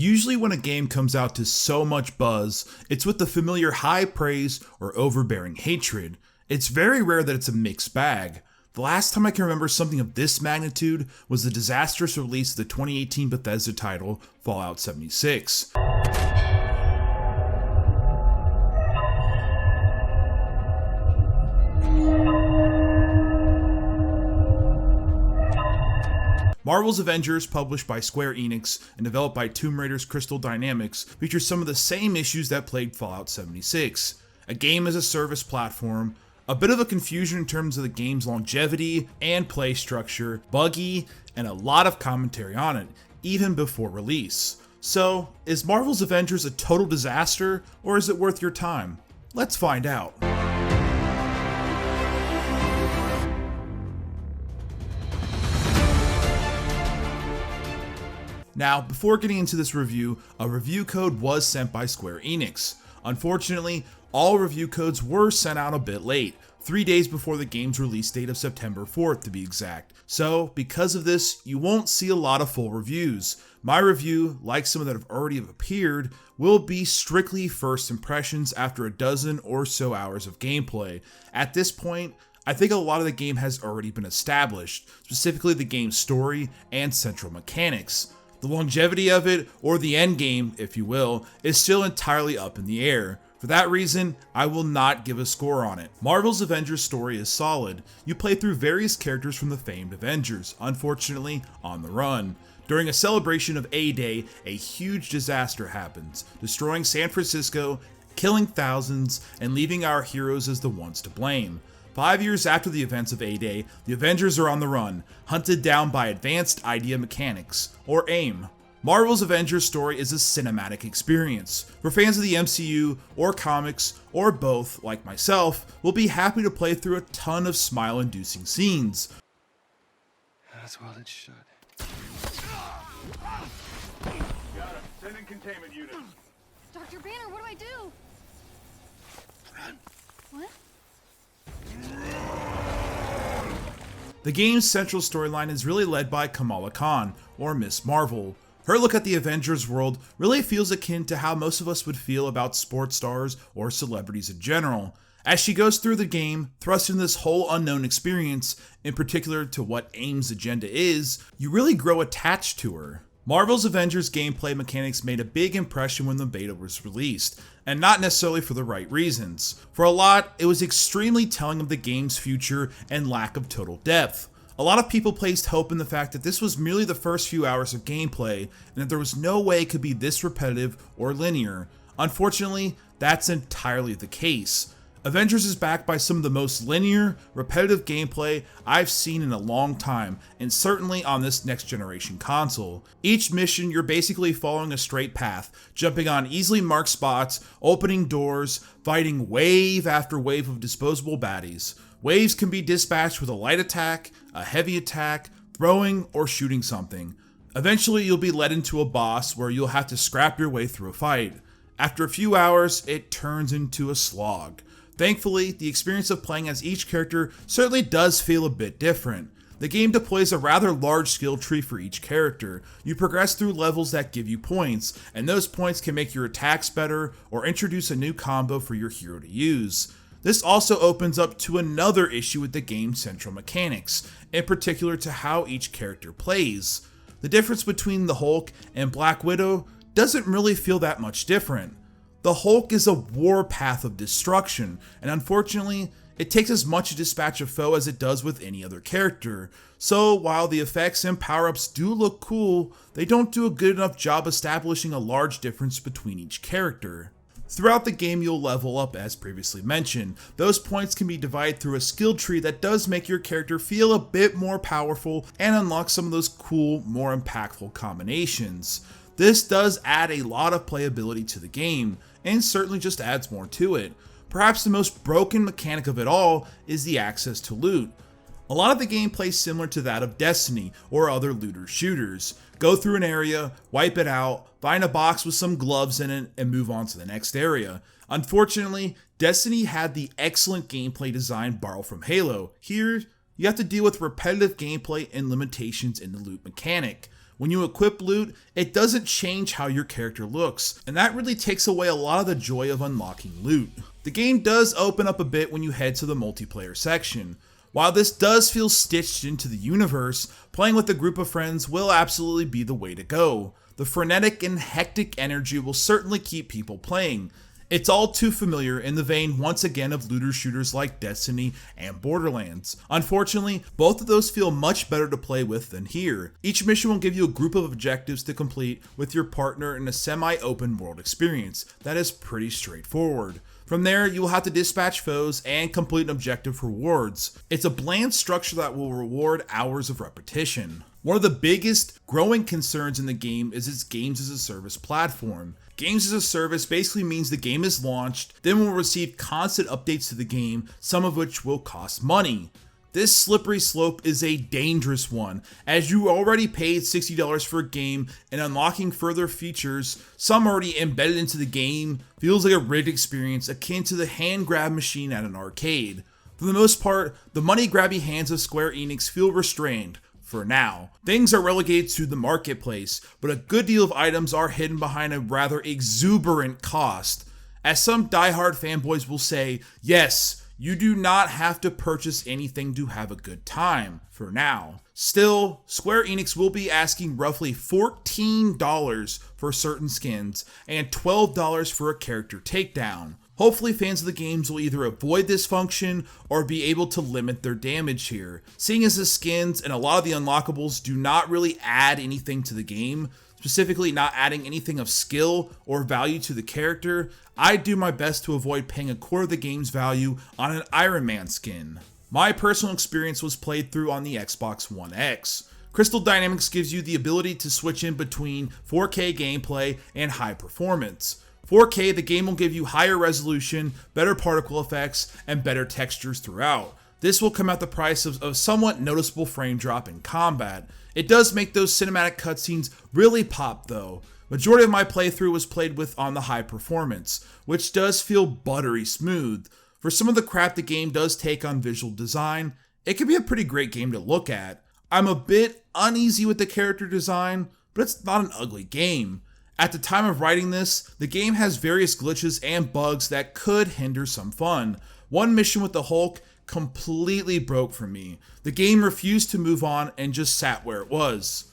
Usually when a game comes out to so much buzz, it's with the familiar high praise or overbearing hatred. It's very rare that it's a mixed bag. The last time I can remember something of this magnitude was the disastrous release of the 2018 Bethesda title, Fallout 76. Marvel's Avengers, published by Square Enix and developed by Tomb Raider's Crystal Dynamics, features some of the same issues that plagued Fallout 76. A game-as-a-service platform, a bit of a confusion in terms of the game's longevity and play structure, buggy, and a lot of commentary on it, even before release. So, is Marvel's Avengers a total disaster, or is it worth your time? Let's find out. Now, before getting into this review, a review code was sent by Square Enix. Unfortunately, all review codes were sent out a bit late, 3 days before the game's release date of September 4th to be exact. So, because of this, you won't see a lot of full reviews. My review, like some that have already appeared, will be strictly first impressions after a dozen or so hours of gameplay. At this point, I think a lot of the game has already been established, specifically the game's story and central mechanics. The longevity of it, or the end game, if you will, is still entirely up in the air. For that reason, I will not give a score on it. Marvel's Avengers story is solid. You play through various characters from the famed Avengers, unfortunately on the run. During a celebration of A-Day, a huge disaster happens, destroying San Francisco, killing thousands, and leaving our heroes as the ones to blame. 5 years after the events of A-Day, the Avengers are on the run, hunted down by Advanced Idea Mechanics, or AIM. Marvel's Avengers story is a cinematic experience. For fans of the MCU, or comics, or both, like myself, will be happy to play through a ton of smile-inducing scenes. That's well it should. Got him. Send in containment units. Dr. Banner, what do I do? Run. What? The game's central storyline is really led by Kamala Khan, or Miss Marvel. Her look at the Avengers world really feels akin to how most of us would feel about sports stars or celebrities in general. As she goes through the game, thrust in this whole unknown experience, in particular to what AIM's agenda is, you really grow attached to her. Marvel's Avengers gameplay mechanics made a big impression when the beta was released, and not necessarily for the right reasons. For a lot, it was extremely telling of the game's future and lack of total depth. A lot of people placed hope in the fact that this was merely the first few hours of gameplay, and that there was no way it could be this repetitive or linear. Unfortunately, that's entirely the case. Avengers is backed by some of the most linear, repetitive gameplay I've seen in a long time, and certainly on this next generation console. Each mission, you're basically following a straight path, jumping on easily marked spots, opening doors, fighting wave after wave of disposable baddies. Waves can be dispatched with a light attack, a heavy attack, throwing, or shooting something. Eventually, you'll be led into a boss where you'll have to scrap your way through a fight. After a few hours, it turns into a slog. Thankfully, the experience of playing as each character certainly does feel a bit different. The game deploys a rather large skill tree for each character. You progress through levels that give you points, and those points can make your attacks better or introduce a new combo for your hero to use. This also opens up to another issue with the game's central mechanics, in particular to how each character plays. The difference between the Hulk and Black Widow doesn't really feel that much different. The Hulk is a warpath of destruction, and unfortunately, it takes as much to dispatch a foe as it does with any other character. So while the effects and power-ups do look cool, they don't do a good enough job establishing a large difference between each character. Throughout the game, you'll level up as previously mentioned. Those points can be divided through a skill tree that does make your character feel a bit more powerful and unlock some of those cool, more impactful combinations. This does add a lot of playability to the game, and certainly just adds more to it. Perhaps the most broken mechanic of it all is the access to loot. A lot of the game plays similar to that of Destiny or other looter shooters. Go through an area, wipe it out, find a box with some gloves in it, and move on to the next area. Unfortunately, Destiny had the excellent gameplay design borrowed from Halo. Here, you have to deal with repetitive gameplay and limitations in the loot mechanic. When you equip loot, it doesn't change how your character looks, and that really takes away a lot of the joy of unlocking loot. The game does open up a bit when you head to the multiplayer section. While this does feel stitched into the universe, playing with a group of friends will absolutely be the way to go. The frenetic and hectic energy will certainly keep people playing. It's all too familiar in the vein once again of looter shooters like Destiny and Borderlands. Unfortunately, both of those feel much better to play with than here. Each mission will give you a group of objectives to complete with your partner in a semi-open world experience that is pretty straightforward. From there, you will have to dispatch foes and complete an objective for rewards. It's a bland structure that will reward hours of repetition. One of the biggest growing concerns in the game is its games as a service platform. Games as a service basically means the game is launched, then will receive constant updates to the game, some of which will cost money. This slippery slope is a dangerous one, as you already paid $60 for a game, and unlocking further features, some already embedded into the game, feels like a rigged experience akin to the hand grab machine at an arcade. For the most part, the money grabby hands of Square Enix feel restrained. For now. Things are relegated to the marketplace, but a good deal of items are hidden behind a rather exuberant cost. As some diehard fanboys will say, yes, you do not have to purchase anything to have a good time, for now. Still, Square Enix will be asking roughly $14 for certain skins, and $12 for a character takedown. Hopefully fans of the games will either avoid this function or be able to limit their damage here. Seeing as the skins and a lot of the unlockables do not really add anything to the game, specifically not adding anything of skill or value to the character, I do my best to avoid paying a quarter of the game's value on an Iron Man skin. My personal experience was played through on the Xbox One X. Crystal Dynamics gives you the ability to switch in between 4K gameplay and high performance. 4K, the game will give you higher resolution, better particle effects, and better textures throughout. This will come at the price of a somewhat noticeable frame drop in combat. It does make those cinematic cutscenes really pop though. Majority of my playthrough was played with on the high performance, which does feel buttery smooth. For some of the crap the game does take on visual design, it can be a pretty great game to look at. I'm a bit uneasy with the character design, but it's not an ugly game. At the time of writing this, the game has various glitches and bugs that could hinder some fun. One mission with the Hulk completely broke for me. The game refused to move on and just sat where it was.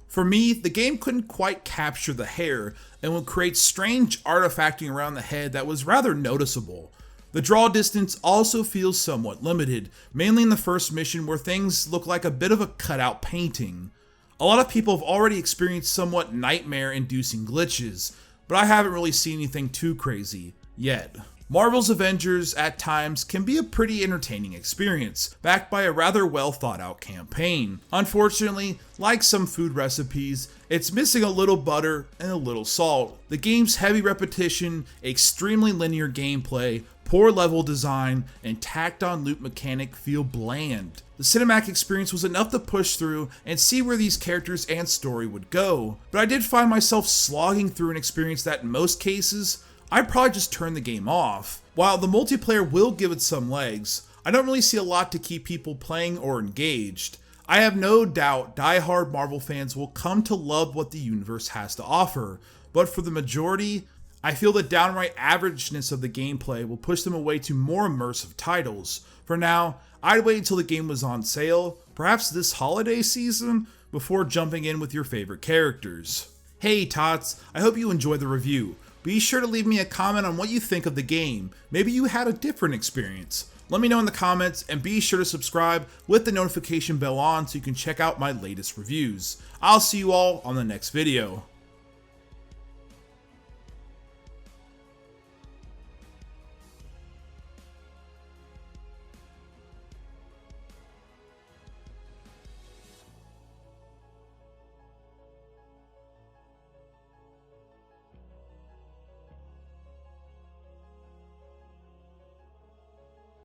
For me, the game couldn't quite capture the hair and would create strange artifacting around the head that was rather noticeable. The draw distance also feels somewhat limited, mainly in the first mission where things look like a bit of a cutout painting. A lot of people have already experienced somewhat nightmare-inducing glitches, but I haven't really seen anything too crazy yet. Marvel's Avengers at times can be a pretty entertaining experience, backed by a rather well thought out campaign. Unfortunately, like some food recipes, it's missing a little butter and a little salt. The game's heavy repetition, extremely linear gameplay, poor level design, and tacked on loot mechanic feel bland. The cinematic experience was enough to push through and see where these characters and story would go, but I did find myself slogging through an experience that in most cases, I'd probably just turn the game off. While the multiplayer will give it some legs, I don't really see a lot to keep people playing or engaged. I have no doubt die-hard Marvel fans will come to love what the universe has to offer, but for the majority, I feel the downright averageness of the gameplay will push them away to more immersive titles. For now, I'd wait until the game was on sale, perhaps this holiday season, before jumping in with your favorite characters. Hey Tots, I hope you enjoyed the review. Be sure to leave me a comment on what you think of the game. Maybe you had a different experience. Let me know in the comments, and be sure to subscribe with the notification bell on so you can check out my latest reviews. I'll see you all on the next video.